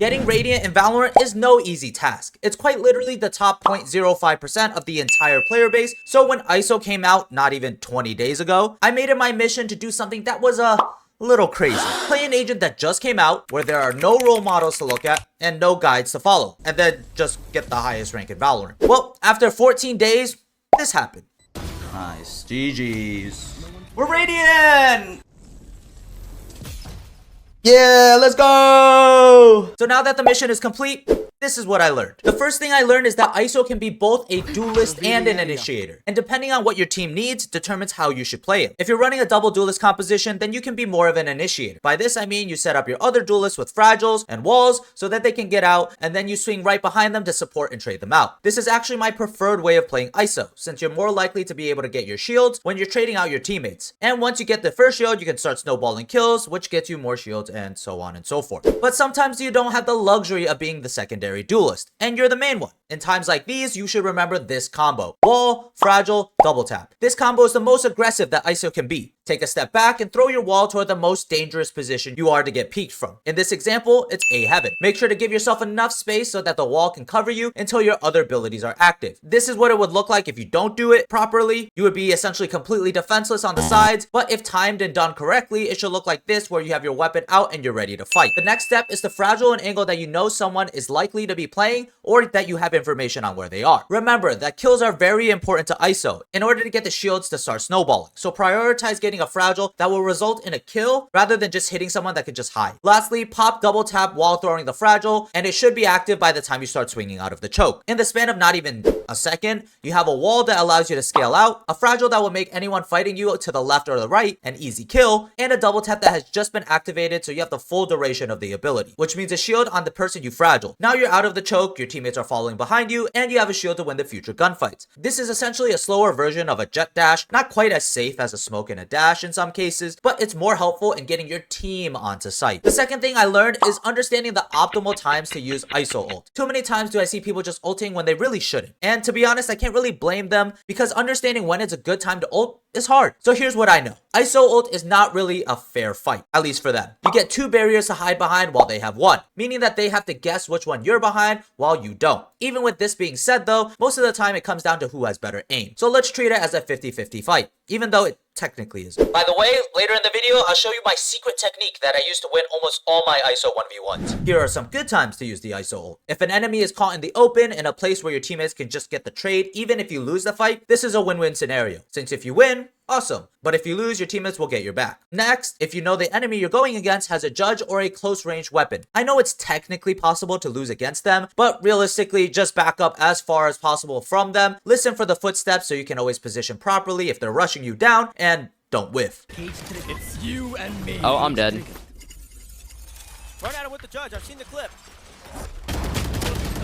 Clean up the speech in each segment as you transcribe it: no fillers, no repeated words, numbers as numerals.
Getting Radiant in Valorant is no easy task. It's quite literally the top 0.05% of the entire player base, so when ISO came out not even 20 days ago, I made it my mission to do something that was a little crazy. Play an agent that just came out, where there are no role models to look at and no guides to follow, and then just get the highest rank in Valorant. Well, after 14 days, this happened. Nice. GG's. We're Radiant! Yeah, let's go! So now that the mission is complete, this is what I learned. The first thing I learned is that ISO can be both a duelist and an initiator. And depending on what your team needs, determines how you should play it. If you're running a double duelist composition, then you can be more of an initiator. By this, I mean you set up your other duelists with fragiles and walls so that they can get out, and then you swing right behind them to support and trade them out. This is actually my preferred way of playing ISO, since you're more likely to be able to get your shields when you're trading out your teammates. And once you get the first shield, you can start snowballing kills, which gets you more shields and so on and so forth. But sometimes you don't have the luxury of being the secondary duelist, and you're the main one. In times like these, you should remember this combo: wall, fragile, double tap. This combo is the most aggressive that ISO can be. Take a step back and throw your wall toward the most dangerous position you are to get peeked from. In this example, it's A heaven. Make sure to give yourself enough space so that the wall can cover you until your other abilities are active. This is what it would look like if you don't do it properly. You would be essentially completely defenseless on the sides, but if timed and done correctly, it should look like this, where you have your weapon out and you're ready to fight. The next step is to fragile an angle that you know someone is likely to be playing, or that you have information on where they are. Remember that kills are very important to ISO in order to get the shields to start snowballing. So prioritize getting a fragile that will result in a kill rather than just hitting someone that can just hide. Lastly, pop double tap while throwing the fragile, and it should be active by the time you start swinging out of the choke. In the span of not even a second, you have a wall that allows you to scale out, a fragile that will make anyone fighting you to the left or the right an easy kill, and a double tap that has just been activated, so you have the full duration of the ability, which means a shield on the person you fragile. Now you're out of the choke, your teammates are following behind you, and you have a shield to win the future gunfights. This is essentially a slower version of a jet dash, not quite as safe as a smoke and a dash in some cases, but it's more helpful in getting your team onto site. The second thing I learned is understanding the optimal times to use ISO ult. Too many times do I see people just ulting when they really shouldn't. And to be honest, I can't really blame them, because understanding when it's a good time to ult is hard. So here's what I know. ISO ult is not really a fair fight, at least for them. You get two barriers to hide behind while they have one, meaning that they have to guess which one you're behind while you don't. Even with this being said though, most of the time it comes down to who has better aim. So let's treat it as a 50-50 fight, even though it technically isn't. By the way, later in the video, I'll show you my secret technique that I use to win almost all my ISO 1v1s. Here are some good times to use the ISO ult. If an enemy is caught in the open, in a place where your teammates can just get the trade, even if you lose the fight, this is a win-win scenario. Since if you win, awesome. But if you lose, your teammates will get your back. Next, if you know the enemy you're going against has a judge or a close range weapon. I know it's technically possible to lose against them, but realistically, just back up as far as possible from them. Listen for the footsteps so you can always position properly if they're rushing you down, and don't whiff. It's you and me. Oh, I'm dead. Run at him with the judge. I've seen the clip.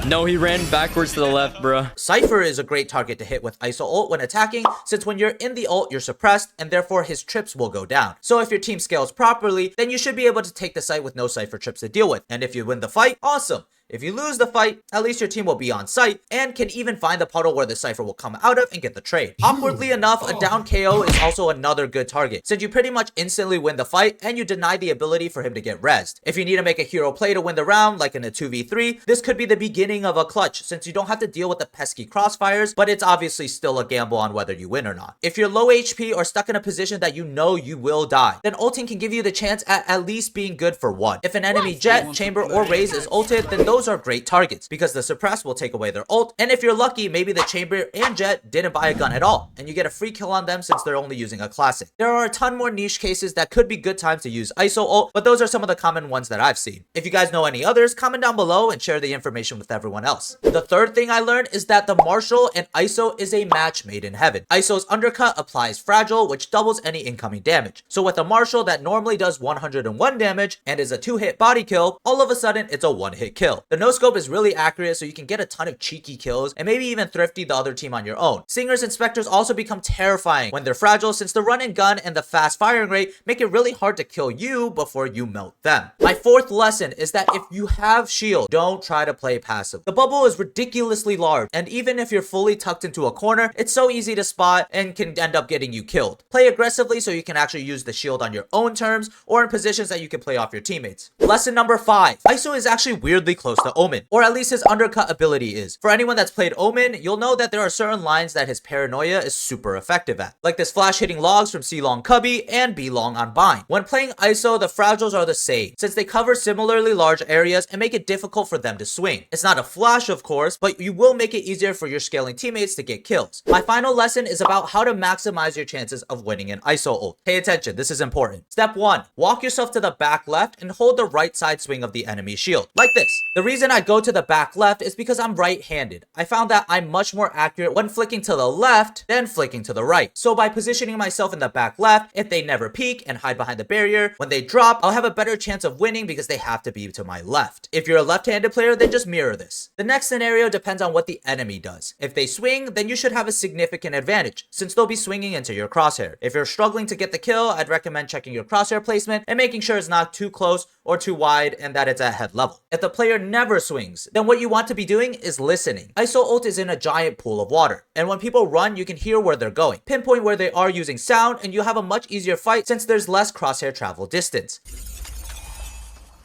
No, he ran backwards to the left, bruh. Cypher is a great target to hit with ISO ult when attacking, since when you're in the ult, you're suppressed, and therefore his trips will go down. So if your team scales properly, then you should be able to take the site with no Cypher trips to deal with. And if you win the fight, awesome. If you lose the fight, at least your team will be on site and can even find the puddle where the Cypher will come out of and get the trade. Awkwardly enough, a down KO is also another good target, since you pretty much instantly win the fight and you deny the ability for him to get rezzed. If you need to make a hero play to win the round, like in a 2v3, this could be the beginning of a clutch, since you don't have to deal with the pesky crossfires, but it's obviously still a gamble on whether you win or not. If you're low HP or stuck in a position that you know you will die, then ulting can give you the chance at least being good for one. If an enemy jet, chamber, or raze is ulted, then those are great targets, because the suppress will take away their ult, and if you're lucky, maybe the chamber and jet didn't buy a gun at all, and you get a free kill on them since they're only using a classic. There are a ton more niche cases that could be good times to use ISO ult, but those are some of the common ones that I've seen. If you guys know any others, comment down below and share the information with everyone else. The third thing I learned is that the Marshal and ISO is a match made in heaven. ISO's undercut applies fragile, which doubles any incoming damage. So with a Marshal that normally does 101 damage and is a 2-hit body kill, all of a sudden it's a 1-hit kill. The no-scope is really accurate, so you can get a ton of cheeky kills and maybe even thrifty the other team on your own. Singers and Spectres also become terrifying when they're fragile, since the run and gun and the fast firing rate make it really hard to kill you before you melt them. My fourth lesson is that if you have shield, don't try to play passive. The bubble is ridiculously large, and even if you're fully tucked into a corner, it's so easy to spot and can end up getting you killed. Play aggressively so you can actually use the shield on your own terms or in positions that you can play off your teammates. Lesson number 5. Iso is actually weirdly close to Omen, or at least his undercut ability is. For anyone that's played Omen, you'll know that there are certain lines that his paranoia is super effective at, like this flash hitting logs from C long cubby and B long on bind. When playing Iso, the fragiles are the same, since they cover similarly large areas and make it difficult for them to swing. It's not a flash, of course, but you will make it easier for your scaling teammates to get kills. My final lesson is about how to maximize your chances of winning an Iso ult. Pay attention, this is important. Step 1. Walk yourself to the back left and hold the right side swing of the enemy shield, like this. The reason I go to the back left is because I'm right-handed. I found that I'm much more accurate when flicking to the left than flicking to the right. So by positioning myself in the back left, if they never peek and hide behind the barrier, when they drop, I'll have a better chance of winning because they have to be to my left. If you're a left-handed player, then just mirror this. The next scenario depends on what the enemy does. If they swing, then you should have a significant advantage, since they'll be swinging into your crosshair. If you're struggling to get the kill, I'd recommend checking your crosshair placement and making sure it's not too close or too wide and that it's at head level. If the player never swings, then what you want to be doing is listening. Iso ult is in a giant pool of water, and when people run, you can hear where they're going. Pinpoint where they are using sound, and you'll have a much easier fight since there's less crosshair travel distance.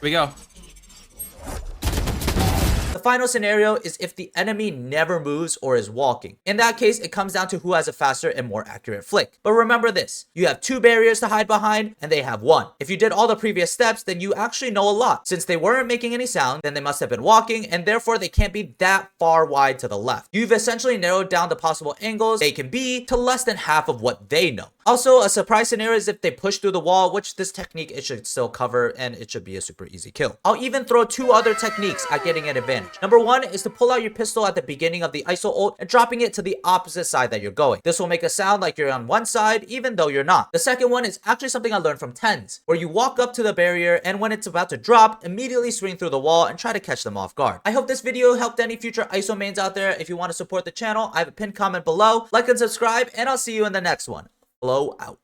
Here we go. The final scenario is if the enemy never moves or is walking. In that case, it comes down to who has a faster and more accurate flick. But remember this, you have 2 barriers to hide behind and they have 1. If you did all the previous steps, then you actually know a lot. Since they weren't making any sound, then they must have been walking, and therefore they can't be that far wide to the left. You've essentially narrowed down the possible angles they can be to less than half of what they know. Also, a surprise scenario is if they push through the wall, which this technique it should still cover, and it should be a super easy kill. I'll even throw 2 other techniques at getting an advantage. Number 1 is to pull out your pistol at the beginning of the Iso ult and dropping it to the opposite side that you're going. This will make a sound like you're on one side, even though you're not. The second one is actually something I learned from TENS, where you walk up to the barrier and when it's about to drop, immediately swing through the wall and try to catch them off guard. I hope this video helped any future Iso mains out there. If you want to support the channel, I have a pinned comment below. Like and subscribe, and I'll see you in the next one. Flow out.